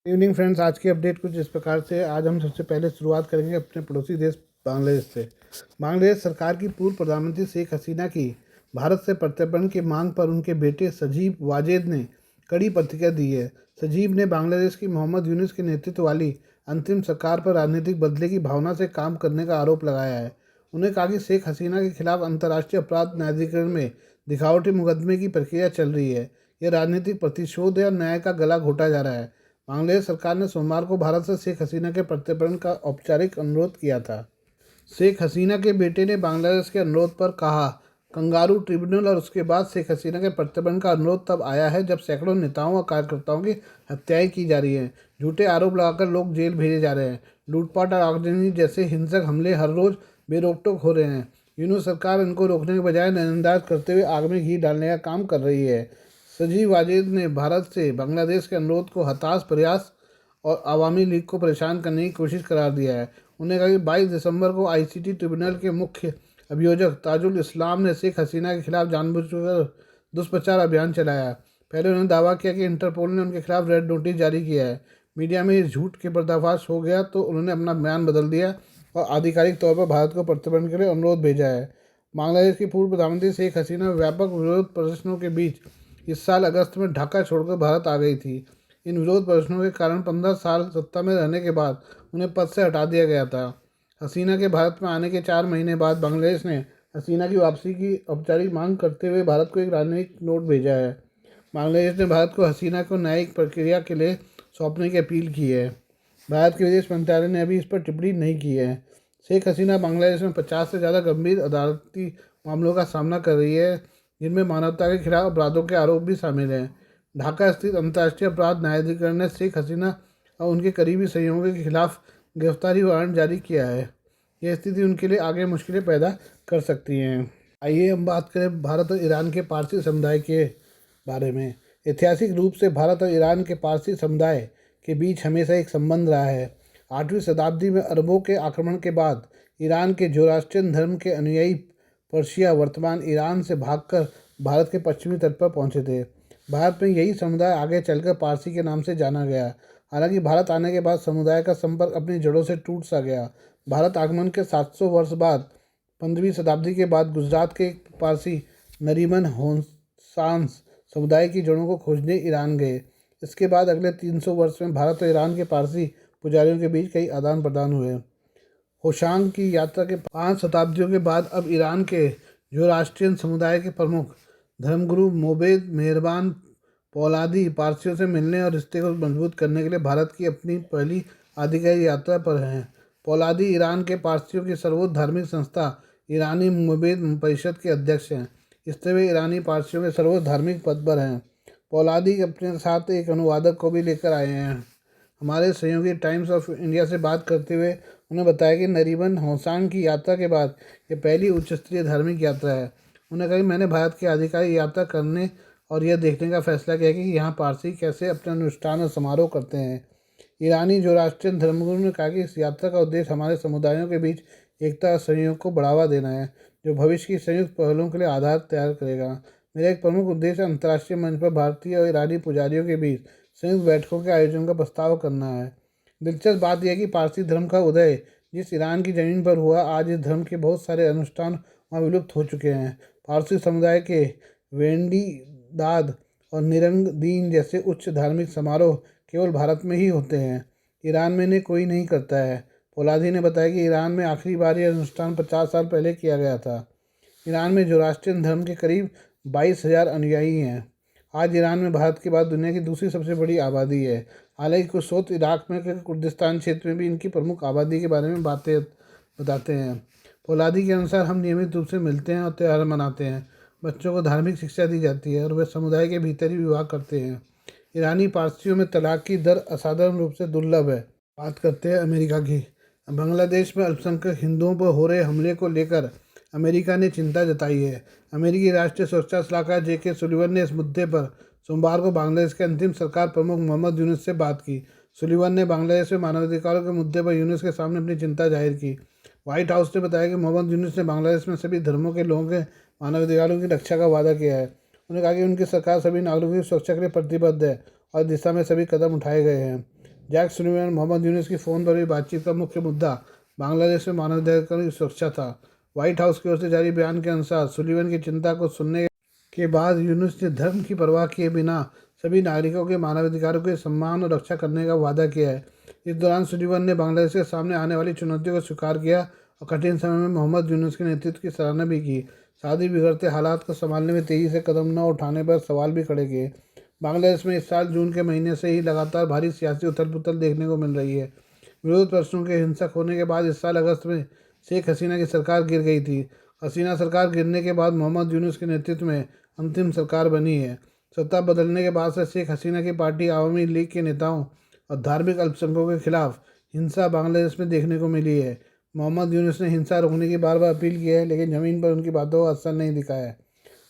Evening friends, आज की update कुछ इस प्रकार से। आज हम सबसे पहले शुरुआत करेंगे अपने पड़ोसी देश बांग्लादेश से। बांग्लादेश सरकार की पूर्व प्रधानमंत्री शेख हसीना की भारत से प्रत्यर्पण की मांग पर उनके बेटे सजीब वाजेद ने कड़ी प्रतिक्रिया दी है। सजीब ने बांग्लादेश की मोहम्मद यूनुस के नेतृत्व वाली अंतरिम सरकार पर राजनीतिक बदले की भावना से काम करने का आरोप लगाया है। उन्होंने कहा कि शेख हसीना के खिलाफ अंतर्राष्ट्रीय अपराध न्यायाधिकरण में दिखावटी मुकदमे की प्रक्रिया चल रही है। यह राजनीतिक प्रतिशोध है और न्याय का गला घोटा जा रहा है। बांग्लादेश सरकार ने सोमवार को भारत से शेख हसीना के प्रत्यर्पण का औपचारिक अनुरोध किया था। शेख हसीना के बेटे ने बांग्लादेश के अनुरोध पर कहा, कंगारू ट्रिब्यूनल और उसके बाद शेख हसीना के प्रत्यर्पण का अनुरोध तब आया है जब सैकड़ों नेताओं और कार्यकर्ताओं की हत्याएं की जा रही हैं। झूठे आरोप लगाकर लोग जेल भेजे जा रहे हैं। लूटपाट और आगजनी जैसे हिंसक हमले हर रोज बेरोक-टोक हो रहे हैं। यूनुस सरकार इनको रोकने के बजाय नजरअंदाज करते हुए आग में घी डालने का काम कर रही है। सजीव वाजेद ने भारत से बांग्लादेश के अनुरोध को हताश प्रयास और अवामी लीग को परेशान करने की कोशिश करार दिया है। उन्होंने कहा कि 22 दिसंबर को आईसीटी ट्रिब्यूनल के मुख्य अभियोजक ताजुल इस्लाम ने शेख हसीना के खिलाफ जानबूझकर दुष्प्रचार अभियान चलाया। पहले उन्होंने दावा किया कि इंटरपोल ने उनके खिलाफ रेड नोटिस जारी किया है। मीडिया में इस झूठ के पर्दाफाश हो गया तो उन्होंने अपना बयान बदल दिया और आधिकारिक तौर पर भारत को प्रत्यर्पण के लिए अनुरोध भेजा है। बांग्लादेश की पूर्व प्रधानमंत्री शेख हसीना व्यापक विरोध प्रदर्शनों के बीच इस साल अगस्त में ढाका छोड़कर भारत आ गई थी। इन विरोध प्रदर्शनों के कारण 15 साल सत्ता में रहने के बाद उन्हें पद से हटा दिया गया था। हसीना के भारत में आने के 4 महीने बाद बांग्लादेश ने हसीना की वापसी की औपचारिक मांग करते हुए भारत को एक राजनीतिक नोट भेजा है। बांग्लादेश ने भारत को हसीना को न्यायिक प्रक्रिया के लिए सौंपने की अपील की है। भारत के विदेश मंत्रालय ने अभी इस पर टिप्पणी नहीं की है। शेख हसीना बांग्लादेश में 50 से ज़्यादा गंभीर अदालती मामलों का सामना कर रही है, जिनमें मानवता के खिलाफ अपराधों के आरोप भी शामिल हैं। ढाका स्थित अंतर्राष्ट्रीय अपराध न्यायाधिकरण ने शेख हसीना और उनके करीबी सहयोगियों के खिलाफ गिरफ्तारी वारंट जारी किया है। यह स्थिति उनके लिए आगे मुश्किलें पैदा कर सकती हैं। आइए हम बात करें भारत और ईरान के पारसी समुदाय के बारे में। ऐतिहासिक रूप से भारत और ईरान के पारसी समुदाय के बीच हमेशा एक संबंध रहा है। 8वीं शताब्दी में अरबों के आक्रमण के बाद ईरान के ज़ोरास्ट्रियन धर्म के अनुयायी पर्शिया वर्तमान ईरान से भागकर भारत के पश्चिमी तट पर पहुंचे थे। भारत में यही समुदाय आगे चलकर पारसी के नाम से जाना गया। हालांकि भारत आने के बाद समुदाय का संपर्क अपनी जड़ों से टूट सा गया। भारत आगमन के 700 वर्ष बाद 15वीं शताब्दी के बाद गुजरात के एक पारसी नरीमन होसांस समुदाय की जड़ों को खोजने ईरान गए। इसके बाद अगले 300 वर्ष में भारत और ईरान के पारसी पुजारियों के बीच कई आदान प्रदान हुए। होशांग की यात्रा के 5 शताब्दियों के बाद अब ईरान के ज़ोरास्ट्रियन समुदाय के प्रमुख धर्मगुरु मोबेद मेहरबान पौलादी पारसियों से मिलने और रिश्ते को मजबूत करने के लिए भारत की अपनी पहली आधिकारिक यात्रा पर हैं। पौलादी ईरान के पारसियों की सर्वोच्च धार्मिक संस्था ईरानी मोबेद परिषद के अध्यक्ष हैं। इस तरह वे ईरानी पारसियों के सर्वोच्च धार्मिक पद पर हैं। पौलादी अपने साथ एक अनुवादक को भी लेकर आए हैं। हमारे सहयोगी टाइम्स ऑफ इंडिया से बात करते हुए उन्होंने बताया कि नरीमन होसांग की यात्रा के बाद ये पहली उच्च स्तरीय धार्मिक यात्रा है। उन्होंने कहा कि मैंने भारत की आधिकारिक यात्रा करने और यह देखने का फैसला किया कि यहाँ पारसी कैसे अपने अनुष्ठान और समारोह करते हैं। ईरानी ज़ोरास्ट्रियन धर्मगुरु ने कहा कि इस यात्रा का उद्देश्य हमारे समुदायों के बीच एकता और सहयोग को बढ़ावा देना है, जो भविष्य की संयुक्त पहलों के लिए आधार तैयार करेगा। मेरा एक प्रमुख उद्देश्य अंतर्राष्ट्रीय मंच पर भारतीय और ईरानी पुजारियों के बीच संयुक्त बैठकों के आयोजन का प्रस्ताव करना है। दिलचस्प बात यह है कि पारसी धर्म का उदय जिस ईरान की ज़मीन पर हुआ, आज इस धर्म के बहुत सारे अनुष्ठान वहाँ विलुप्त हो चुके हैं। पारसी समुदाय के वेंडी दाद और निरंग दीन जैसे उच्च धार्मिक समारोह केवल भारत में ही होते हैं। ईरान में इन्हें कोई नहीं करता है। पौलादी ने बताया कि ईरान में आखिरी बार यह अनुष्ठान 50 साल पहले किया गया था। ईरान में ज़ोरास्ट्रियन धर्म के करीब 22,000 अनुयायी हैं। आज ईरान में भारत के बाद दुनिया की दूसरी सबसे बड़ी आबादी है। हालांकि कुछ स्रोत इराक में के कुर्दिस्तान क्षेत्र में भी इनकी प्रमुख आबादी के बारे में बातें बताते हैं। पौलादी के अनुसार हम नियमित रूप से मिलते हैं और त्यौहार मनाते हैं। बच्चों को धार्मिक शिक्षा दी जाती है और वे समुदाय के भीतर ही विवाह करते हैं। ईरानी पारसियों में तलाक की दर असाधारण रूप से दुर्लभ है। बात करते हैं अमेरिका की। बांग्लादेश में अल्पसंख्यक हिंदुओं पर हो रहे हमले को लेकर अमेरिका ने चिंता जताई है। अमेरिकी राष्ट्रीय सुरक्षा सलाहकार जेके सुलिवन ने इस मुद्दे पर सोमवार को बांग्लादेश के अंतिम सरकार प्रमुख मोहम्मद यूनुस से बात की। सुलिवन ने बांग्लादेश में मानवाधिकारों के मुद्दे पर यूनुस के सामने अपनी चिंता जाहिर की। व्हाइट हाउस ने बताया कि मोहम्मद यूनुस ने बांग्लादेश में सभी धर्मों के लोगों के मानवाधिकारों की रक्षा का वादा किया है। उन्होंने कहा कि उनकी सरकार सभी नागरिकों की सुरक्षा के लिए प्रतिबद्ध है और दिशा में सभी कदम उठाए गए हैं। जैक सुलिवान मोहम्मद यूनुस की फ़ोन पर भी बातचीत का मुख्य मुद्दा बांग्लादेश में मानवाधिकारों की सुरक्षा था। व्हाइट हाउस की ओर से जारी बयान के अनुसार सुलिवान की चिंता को सुनने के बाद यूनुस ने धर्म की परवाह किए बिना सभी नागरिकों के मानवाधिकारों के सम्मान और रक्षा करने का वादा किया है। इस दौरान सुलिवान ने बांग्लादेश के सामने आने वाली चुनौतियों को स्वीकार किया और कठिन समय में मोहम्मद यूनुस के नेतृत्व की सराहना भी की। साथ ही बिगड़ते हालात को संभालने में तेजी से कदम न उठाने पर सवाल भी खड़े किए। बांग्लादेश में इस साल जून के महीने से ही लगातार भारी सियासी उथल पुथल देखने को मिल रही है। विरोध प्रदर्शनों के हिंसक होने के बाद इस साल अगस्त में शेख हसीना की सरकार गिर गई थी। हसीना सरकार गिरने के बाद मोहम्मद यूनुस के नेतृत्व में अंतिम सरकार बनी है। सत्ता बदलने के बाद से शेख हसीना की पार्टी आवामी लीग के नेताओं और धार्मिक अल्पसंख्यकों के खिलाफ हिंसा बांग्लादेश में देखने को मिली है। मोहम्मद यूनुस ने हिंसा रोकने की बार बार अपील की है, लेकिन ज़मीन पर उनकी बातों का असर नहीं दिखा है।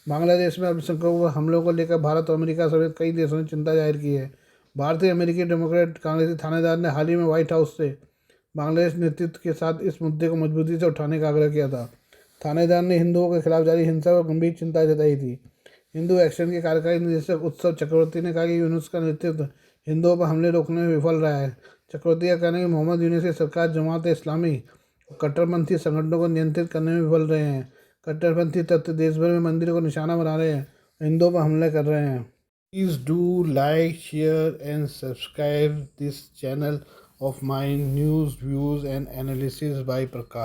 बांग्लादेश में अल्पसंख्यकों पर हमलों को लेकर भारत और अमेरिका समेत कई देशों ने चिंता जाहिर की है। भारतीय अमेरिकी डेमोक्रेट कांग्रेसी थानेदार ने हाल ही में व्हाइट हाउस से बांग्लादेश नेतृत्व के साथ इस मुद्दे को मजबूती से उठाने का आग्रह किया था। थानेदार ने हिंदुओं के खिलाफ जारी हिंसा पर गंभीर चिंता जताई थी। हिंदू एक्शन के कार्यकारी निदेशक उत्सव चक्रवर्ती ने कहा कि यूनुस का नेतृत्व हिंदुओं पर हमले रोकने में विफल रहा है। चक्रवर्ती का कहना है कि मोहम्मद यूनुस की सरकार जमात इस्लामी और कट्टरपंथी संगठनों को नियंत्रित करने में विफल रहे हैं। कट्टरपंथी तत्व देश भर में मंदिरों को निशाना बना रहे हैं, हिंदुओं पर हमले कर रहे हैं। Please do like, share and subscribe this channel of my news, views and analysis by Prakash.